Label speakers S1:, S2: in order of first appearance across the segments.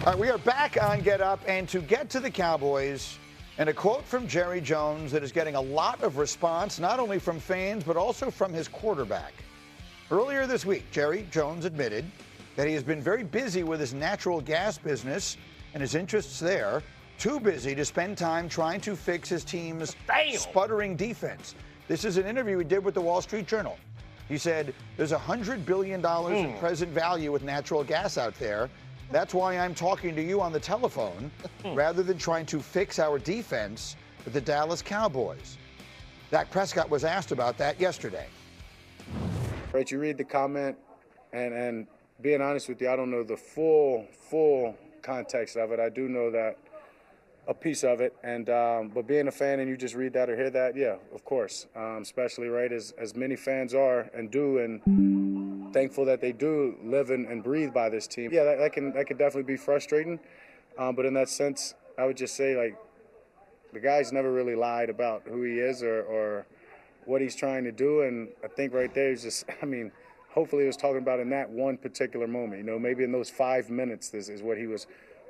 S1: All right, we are back on Get Up, and to get to the Cowboys, and a quote from Jerry Jones that is getting a lot of response, not only from fans, but also from his quarterback. Earlier this week, Jerry Jones admitted that he has been very busy with his natural gas business and his interests there, too busy to spend time trying to fix his team's sputtering defense. This is an interview he did with the Wall Street Journal. He said, there's $100 billion in present value with natural gas out there. That's why I'm talking to you on the telephone rather than trying to fix our defense with the Dallas Cowboys. Dak Prescott was asked about that yesterday.
S2: Right, you read the comment, and being honest with you, I don't know the full context of it. I do know that a piece of it, and but being a fan and you just read that or hear that, yeah, of course, especially right as many fans are and do, and thankful that they do live and breathe by this team. Yeah, that can definitely be frustrating, but in that sense, I would just say, like, the guy's never really lied about who he is or what he's trying to do, and I think right there is just, I mean, hopefully he was talking about in that one particular moment, you know, maybe in those 5 minutes, this is what he was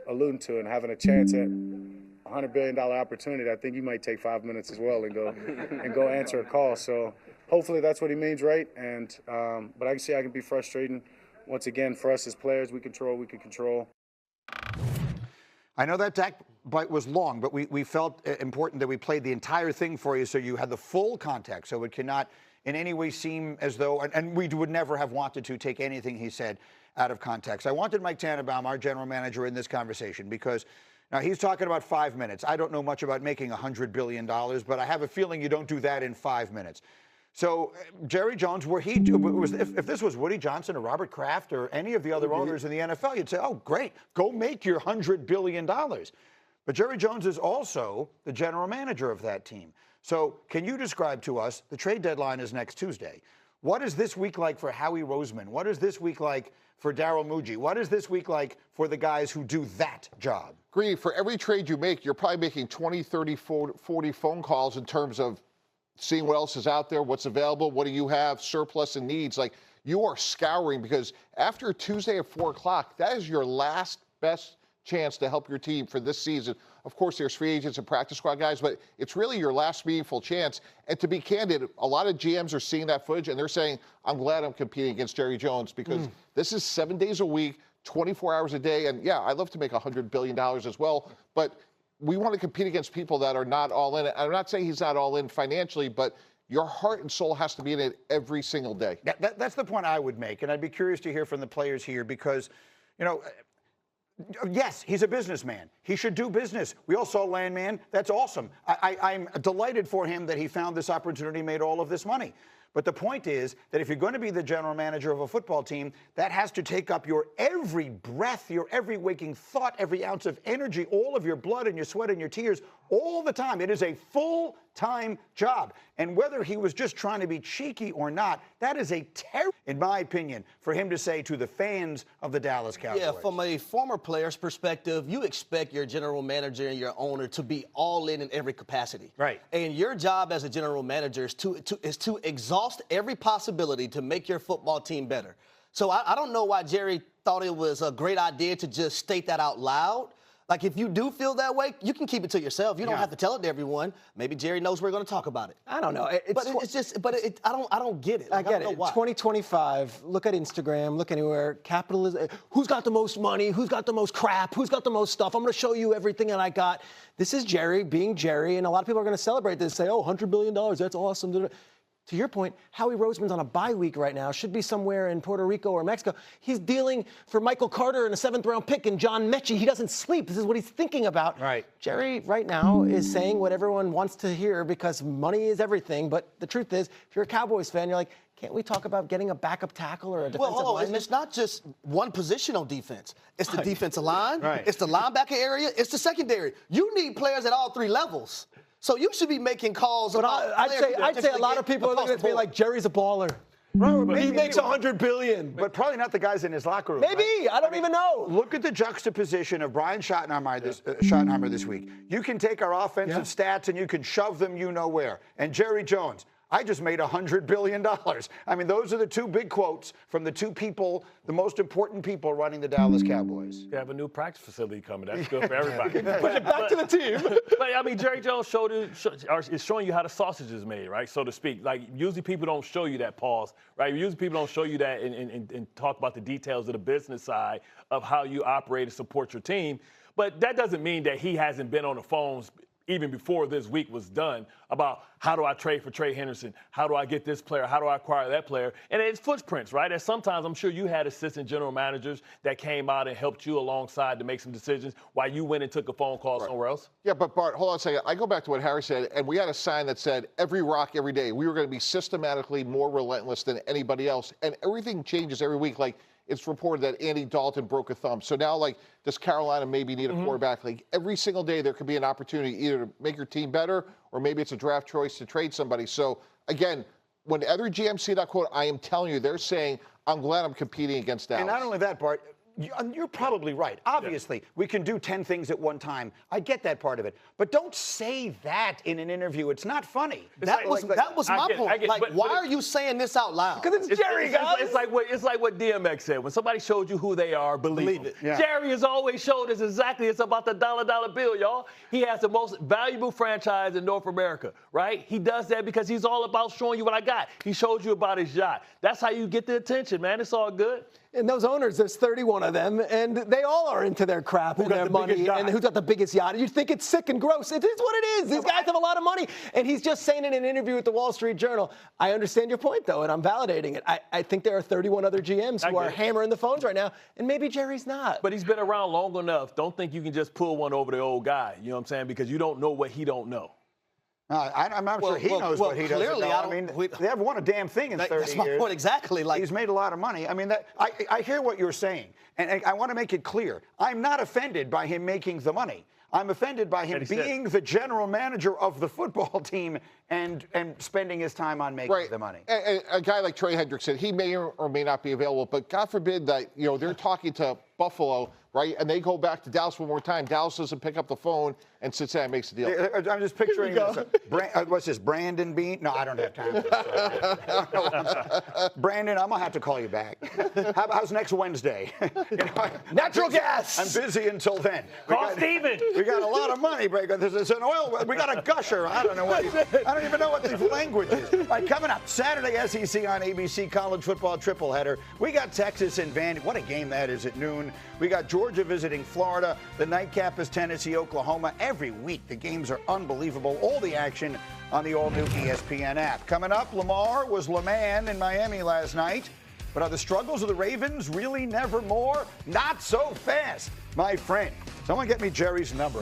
S2: alluding to, and having a chance at $100 billion opportunity. I think you might take 5 minutes as well and go answer a call. So hopefully that's what he means, right? And but I can see I can be frustrating. Once again, for us as players, we can control.
S1: I know that Dak bite was long, but we felt important that we played the entire thing for you so you had the full context, so it cannot in any way seem as though, and we would never have wanted to take anything he said out of context. I wanted Mike Tannenbaum, our general manager, in this conversation because now he's talking about 5 minutes. I don't know much about making $100 billion, but I have a feeling you don't do that in 5 minutes. So Jerry Jones, if this was Woody Johnson or Robert Kraft or any of the other owners in the NFL, you'd say, oh, great, go make your $100 billion. But Jerry Jones is also the general manager of that team. So can you describe to us, the trade deadline is next Tuesday. What is this week like for Howie Roseman? What is this week like for Darryl Muji? What is this week like for the guys who do that job?
S3: Agree. For every trade you make, you're probably making 20, 30, 40 phone calls in terms of seeing what else is out there, what's available, what do you have, surplus and needs. Like, you are scouring because after Tuesday at 4 o'clock, that is your last best chance to help your team for this season. Of course, there's free agents and practice squad guys, but it's really your last meaningful chance. And to be candid, a lot of GMs are seeing that footage and they're saying, I'm glad I'm competing against Jerry Jones because this is 7 days a week, 24 hours a day. And yeah, I'd love to make $100 billion as well, but we want to compete against people that are not all in. I'm not saying he's not all in financially, but your heart and soul has to be in it every single day.
S1: That's the point I would make. And I'd be curious to hear from the players here because, you know, yes, he's a businessman. He should do business. We all saw Landman. That's awesome. I'm delighted for him that he found this opportunity, made all of this money. But the point is that if you're going to be the general manager of a football team, that has to take up your every breath, your every waking thought, every ounce of energy, all of your blood and your sweat and your tears, all the time. It is a full-time job. And whether he was just trying to be cheeky or not, that is a terrible, in my opinion, for him to say to the fans of the Dallas Cowboys.
S4: Yeah, from a former player's perspective, you expect your general manager and your owner to be all in every capacity.
S1: Right.
S4: And your job as a general manager is to exhaust every possibility to make your football team better. So I don't know why Jerry thought it was a great idea to just state that out loud. Like, if you do feel that way, you can keep it to yourself. You don't have to tell it to everyone. Maybe Jerry knows we're going to talk about it.
S5: I don't know.
S4: I don't get it.
S5: Like, I get it. 2025. Look at Instagram. Look anywhere. Capitalism. Who's got the most money? Who's got the most crap? Who's got the most stuff? I'm going to show you everything that I got. This is Jerry being Jerry, and a lot of people are going to celebrate this and say, oh, $100 billion. That's awesome. To your point, Howie Roseman's on a bye week right now, should be somewhere in Puerto Rico or Mexico. He's dealing for Michael Carter and a 7th-round pick and John Mechie. He doesn't sleep. This is what he's thinking about.
S1: Right.
S5: Jerry right now is saying what everyone wants to hear because money is everything. But the truth is, if you're a Cowboys fan, you're like, can't we talk about getting a backup tackle or a defensive lineman?
S4: It's not just one position on defense. It's the defensive line.
S1: Right.
S4: It's the linebacker area. It's the secondary. You need players at all 3 levels. So you should be making calls about.
S5: I'd say a lot of people are looking at me like Jerry's a baller. He makes $100 billion.
S1: But probably not the guys in his locker room.
S5: Maybe.
S1: Right?
S5: I don't even know.
S1: Look at the juxtaposition of Brian Schottenheimer this week. You can take our offensive stats and you can shove them you know where. And Jerry Jones, I just made $100 billion. I mean, those are the two big quotes from the two people, the most important people running the Dallas Cowboys.
S6: You have a new practice facility coming. That's good for everybody.
S5: Push it back to the team.
S6: But I mean, Jerry Jones is showing you how the sausage is made, right? So to speak. Like usually people don't show you that pause, right? Usually people don't show you that and talk about the details of the business side of how you operate and support your team. But that doesn't mean that he hasn't been on the phones even before this week was done about how do I trade for Trey Henderson? How do I get this player? How do I acquire that player? And it's footprints, right? And sometimes I'm sure you had assistant general managers that came out and helped you alongside to make some decisions while you went and took a phone call somewhere else.
S3: Yeah, but Bart, hold on a second. I go back to what Harry said, and we had a sign that said every rock, every day. We were going to be systematically more relentless than anybody else. And everything changes every week. Like, it's reported that Andy Dalton broke a thumb. So now, like, does Carolina maybe need a quarterback? Like, every single day there could be an opportunity either to make your team better or maybe it's a draft choice to trade somebody. So, again, when other GMs see that quote, I am telling you, they're saying, I'm glad I'm competing against Dallas.
S1: And not only that, Bart, you're probably right. Obviously, we can do 10 things at one time. I get that part of it. But don't say that in an interview. It's not funny.
S4: That was my point. Why are you saying this out loud?
S5: Because it's Jerry, guys.
S6: It's like what DMX said. When somebody showed you who they are, believe it.
S1: Yeah.
S6: Jerry has always showed us exactly. It's about the dollar bill, y'all. He has the most valuable franchise in North America, right? He does that because he's all about showing you what I got. He showed you about his yacht. That's how you get the attention, man. It's all good.
S5: And those owners, there's 31 of them, and they all are into their crap and their money and who's got the biggest yacht. You think it's sick and gross. It is what it is. These guys have a lot of money. And he's just saying in an interview with the Wall Street Journal, I understand your point, though, and I'm validating it. I think there are 31 other GMs who are hammering the phones right now, and maybe Jerry's not.
S6: But he's been around long enough. Don't think you can just pull one over the old guy. You know what I'm saying? Because you don't know what he don't know.
S1: I'm not sure he knows what he doesn't know. I mean, they haven't won a damn thing in 30 years.
S4: That's my point exactly. Like,
S1: he's made a lot of money. I mean, I hear what you're saying, and I want to make it clear. I'm not offended by him making the money. I'm offended by him being the general manager of the football team and spending his time on making the money.
S3: And a guy like Trey Hendrickson, he may or may not be available, but God forbid that, you know, they're talking to Buffalo, right? And they go back to Dallas one more time. Dallas doesn't pick up the phone, and Cincinnati makes the deal.
S1: I'm just picturing this. What's this, Brandon Bean? No, I don't have time for this. Brandon, I'm going to have to call you back. How's next Wednesday?
S5: Natural gas!
S1: I'm busy until then.
S6: Call Steven.
S1: We got a lot of money. There's an oil. We got a gusher. I don't even know what the language is. All right, coming up, Saturday SEC on ABC College Football Tripleheader. We got Texas and Vandy. What a game that is at noon. We got Georgia visiting Florida. The nightcap is Tennessee, Oklahoma. Every week, the games are unbelievable. All the action on the all-new ESPN app. Coming up, Lamar was LeMan in Miami last night. But are the struggles of the Ravens really never more? Not so fast, my friend. Someone get me Jerry's number.